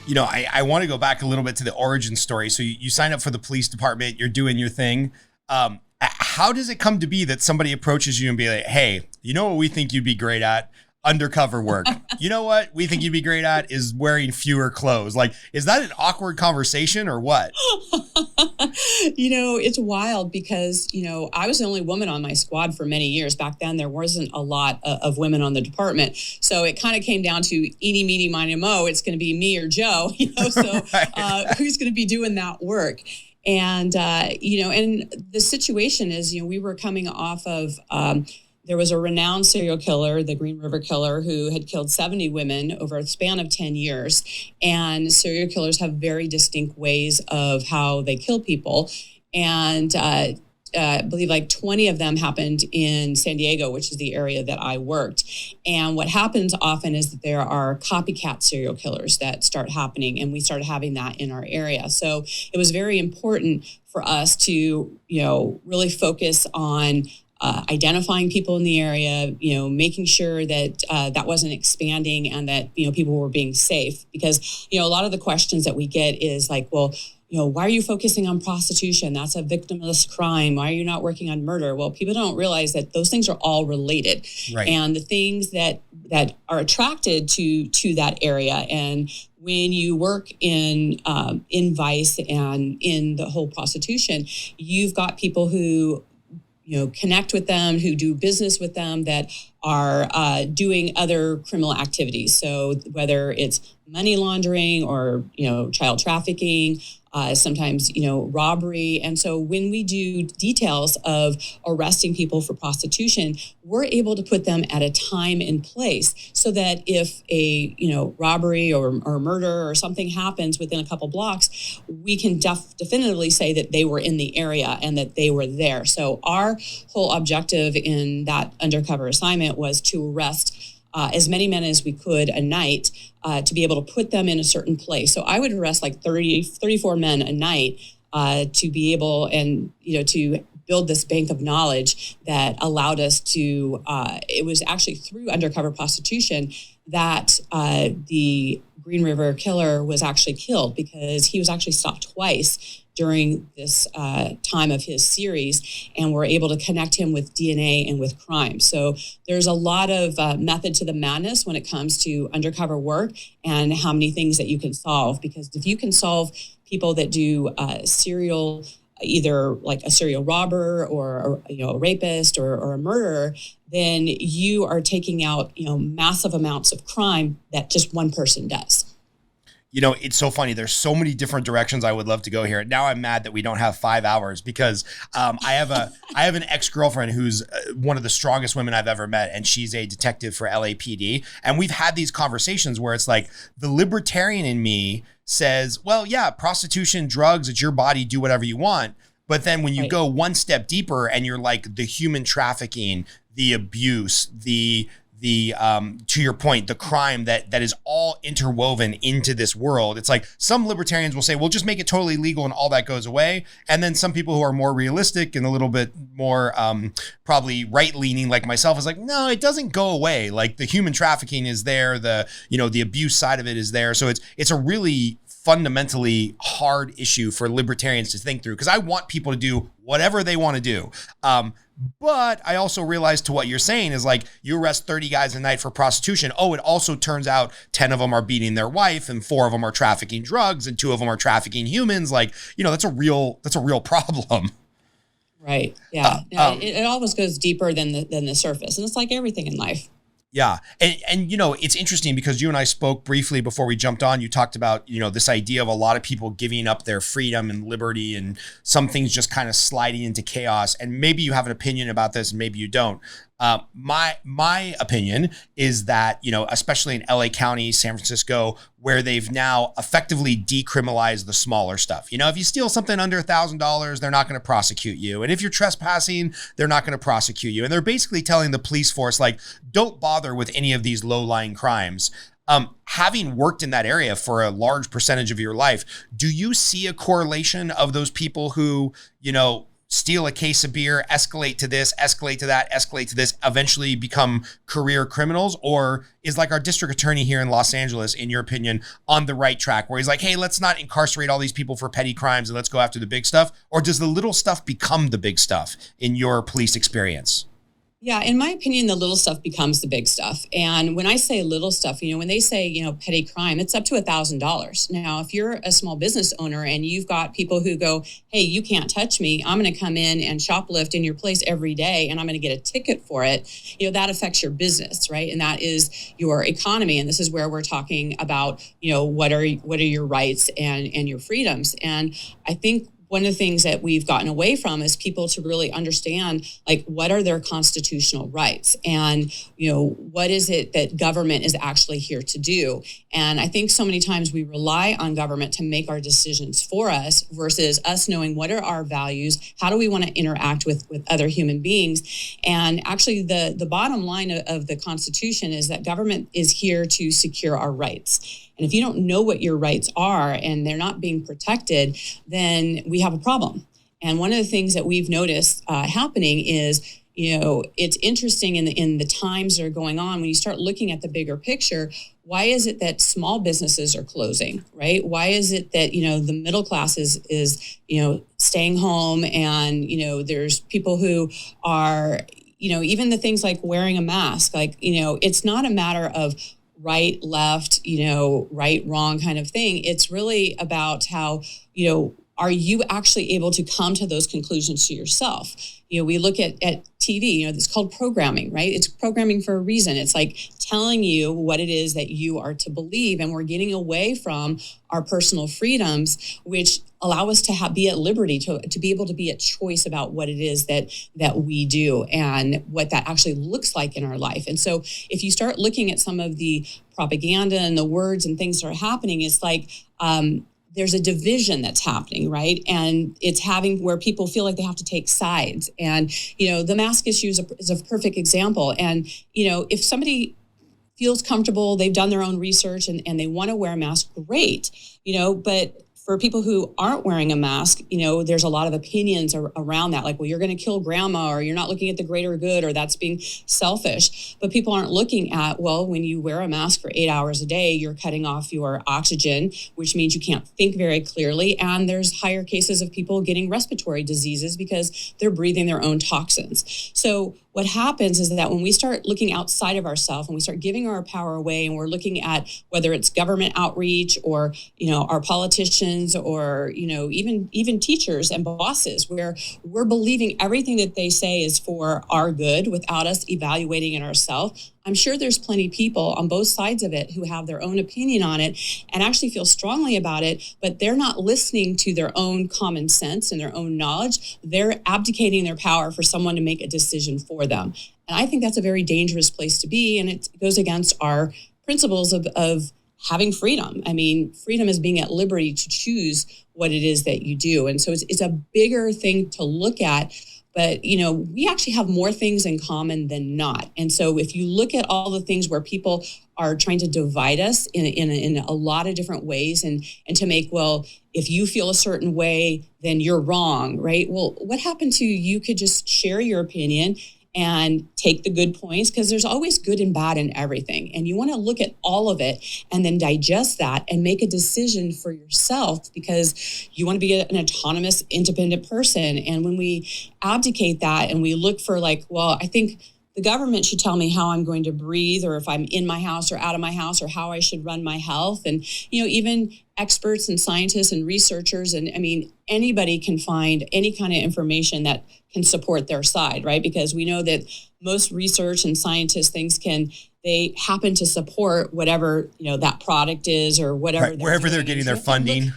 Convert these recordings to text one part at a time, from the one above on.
I want to go back a little bit to the origin story. So you sign up for the police department, you're doing your thing. How does it come to be that somebody approaches you and be like, hey, you know what we think you'd be great at? Undercover work. You know what we think you'd be great at is wearing fewer clothes. Like, is that an awkward conversation or what? It's wild because, I was the only woman on my squad for many years. Back then, there wasn't a lot of women on the department. So it kind of came down to eeny, meeny, miny, mo. It's going to be me or Joe, so who's going to be doing that work? And, and the situation is, we were coming off of, there was a renowned serial killer, the Green River Killer, who had killed 70 women over a span of 10 years. And serial killers have very distinct ways of how they kill people. And I believe like 20 of them happened in San Diego, which is the area that I worked. And what happens often is that there are copycat serial killers that start happening, and we started having that in our area. So it was very important for us to, really focus on identifying people in the area, making sure that that wasn't expanding and that, people were being safe. Because, a lot of the questions that we get is like, well, why are you focusing on prostitution? That's a victimless crime. Why are you not working on murder? Well, people don't realize that those things are all related. Right. And the things that are attracted to that area. And when you work in vice and in the whole prostitution, you've got people who connect with them, who do business with them, that are doing other criminal activities. So whether it's money laundering or, child trafficking, sometimes, robbery. And so when we do details of arresting people for prostitution, we're able to put them at a time and place so that if a, robbery or murder or something happens within a couple blocks, we can definitively say that they were in the area and that they were there. So our whole objective in that undercover assignment was to arrest as many men as we could a night to be able to put them in a certain place. So I would arrest like 34 men a night to be able and, to build this bank of knowledge that allowed us to, it was actually through undercover prostitution that the Green River Killer was actually killed, because he was actually stopped twice during this time of his series, and we're able to connect him with DNA and with crime. So there's a lot of method to the madness when it comes to undercover work and how many things that you can solve. Because if you can solve people that do serial, either like a serial robber or a rapist or a murderer, then you are taking out massive amounts of crime that just one person does. It's so funny. There's so many different directions I would love to go here. Now I'm mad that we don't have 5 hours because I have an ex-girlfriend who's one of the strongest women I've ever met, and she's a detective for LAPD. And we've had these conversations where it's like the libertarian in me says, well, yeah, prostitution, drugs, it's your body, do whatever you want. But then when you go one step deeper and you're like the human trafficking, the abuse, the to your point, the crime that is all interwoven into this world. It's like some libertarians will say, well, just make it totally legal and all that goes away. And then some people who are more realistic and a little bit more probably right leaning like myself is like, no, it doesn't go away. Like the human trafficking is there. The abuse side of it is there. So it's a really fundamentally hard issue for libertarians to think through, because I want people to do whatever they want to do. But I also realize, to what you're saying, is like you arrest 30 guys a night for prostitution. Oh, it also turns out 10 of them are beating their wife and 4 of them are trafficking drugs and 2 of them are trafficking humans. Like, that's a real problem. Right. Yeah. It always goes deeper than the surface. And it's like everything in life. Yeah. And it's interesting because you and I spoke briefly before we jumped on. You talked about, this idea of a lot of people giving up their freedom and liberty and some things just kind of sliding into chaos. And maybe you have an opinion about this and maybe you don't. My opinion is that, especially in LA County, San Francisco, where they've now effectively decriminalized the smaller stuff. If you steal something under $1,000, they're not going to prosecute you. And if you're trespassing, they're not going to prosecute you. And they're basically telling the police force, like, don't bother with any of these low-lying crimes. Having worked in that area for a large percentage of your life, do you see a correlation of those people who, steal a case of beer, escalate to this, escalate to that, escalate to this, eventually become career criminals? Or is like our district attorney here in Los Angeles, in your opinion, on the right track where he's like, hey, let's not incarcerate all these people for petty crimes and let's go after the big stuff? Or does the little stuff become the big stuff in your police experience? Yeah, in my opinion, the little stuff becomes the big stuff. And when I say little stuff, when they say, petty crime, it's up to $1,000. Now, if you're a small business owner and you've got people who go, hey, you can't touch me, I'm going to come in and shoplift in your place every day and I'm going to get a ticket for it, that affects your business, right? And that is your economy. And this is where we're talking about, what are your rights and your freedoms. And I think one of the things that we've gotten away from is people to really understand, like, what are their constitutional rights and, what is it that government is actually here to do? And I think so many times we rely on government to make our decisions for us versus us knowing what are our values, how do we want to interact with other human beings? And actually the bottom line of the Constitution is that government is here to secure our rights. And if you don't know what your rights are and they're not being protected, then we have a problem. And one of the things that we've noticed happening is, it's interesting in the times that are going on, when you start looking at the bigger picture, why is it that small businesses are closing, right? Why is it that, the middle class is staying home and, there's people who are, even the things like wearing a mask, like, it's not a matter of right, left, right, wrong kind of thing. It's really about how, are you actually able to come to those conclusions to yourself? We look at TV, it's called programming, right? It's programming for a reason. It's like telling you what it is that you are to believe. And we're getting away from our personal freedoms, which allow us to be at liberty, to be able to be at choice about what it is that we do and what that actually looks like in our life. And so if you start looking at some of the propaganda and the words and things that are happening, it's like, there's a division that's happening, right? And it's having where people feel like they have to take sides. And, the mask issue is a perfect example. And, if somebody feels comfortable, they've done their own research and they want to wear a mask, great, but for people who aren't wearing a mask, there's a lot of opinions around that. Like, well, you're going to kill grandma, or you're not looking at the greater good, or that's being selfish. But people aren't looking at, well, when you wear a mask for 8 hours a day, you're cutting off your oxygen, which means you can't think very clearly. And there's higher cases of people getting respiratory diseases because they're breathing their own toxins. So what happens is that when we start looking outside of ourselves and we start giving our power away, and we're looking at whether it's government outreach or, our politicians or, even teachers and bosses, where we're believing everything that they say is for our good without us evaluating it ourselves. I'm sure there's plenty of people on both sides of it who have their own opinion on it and actually feel strongly about it, but they're not listening to their own common sense and their own knowledge. They're abdicating their power for someone to make a decision for them. And I think that's a very dangerous place to be. And it goes against our principles of having freedom. I mean, freedom is being at liberty to choose what it is that you do. And so it's a bigger thing to look at. But, we actually have more things in common than not. And so if you look at all the things where people are trying to divide us in a lot of different ways and to make, well, if you feel a certain way, then you're wrong, right? Well, what happened to you could just share your opinion and take the good points, because there's always good and bad in everything. And you want to look at all of it and then digest that and make a decision for yourself, because you want to be an autonomous, independent person. And when we abdicate that and we look for like, well, I think the government should tell me how I'm going to breathe, or if I'm in my house or out of my house, or how I should run my health. And, even experts and scientists and researchers, and anybody can find any kind of information that can support their side, right? Because we know that most research and scientist things they happen to support whatever, that product is or whatever. Right, wherever they're getting their funding.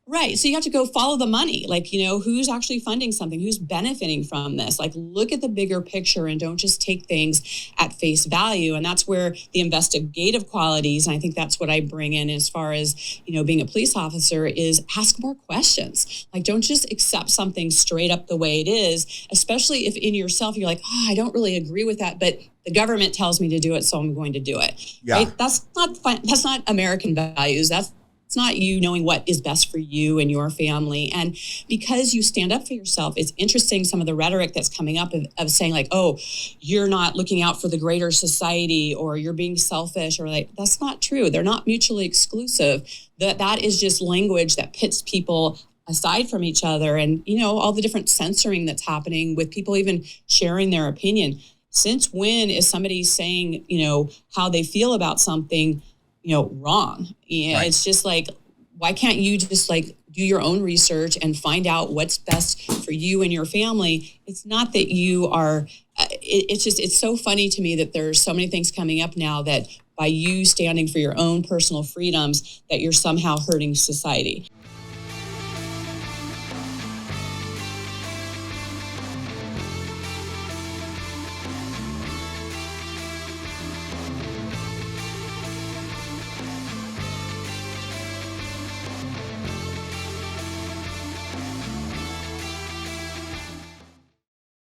Right. So you have to go follow the money. Like, who's actually funding something, who's benefiting from this? Like, look at the bigger picture and don't just take things at face value. And that's where the investigative qualities, and I think that's what I bring in as far as, being a police officer, is ask more questions. Like, don't just accept something straight up the way it is, especially if in yourself you're like, I don't really agree with that, but the government tells me to do it, so I'm going to do it. Yeah. Right? That's not fun. That's not American values. That's It's not you knowing what is best for you and your family. And because you stand up for yourself, it's interesting some of the rhetoric that's coming up of saying like, oh, you're not looking out for the greater society, or you're being selfish, or like, that's not true. They're not mutually exclusive. That is just language that pits people aside from each other. And, all the different censoring that's happening with people even sharing their opinion. Since when is somebody saying, how they feel about something, wrong? Right. It's just like, why can't you just like do your own research and find out what's best for you and your family? It's not that you are, it's so funny to me that there's so many things coming up now that by you standing for your own personal freedoms, that you're somehow hurting society.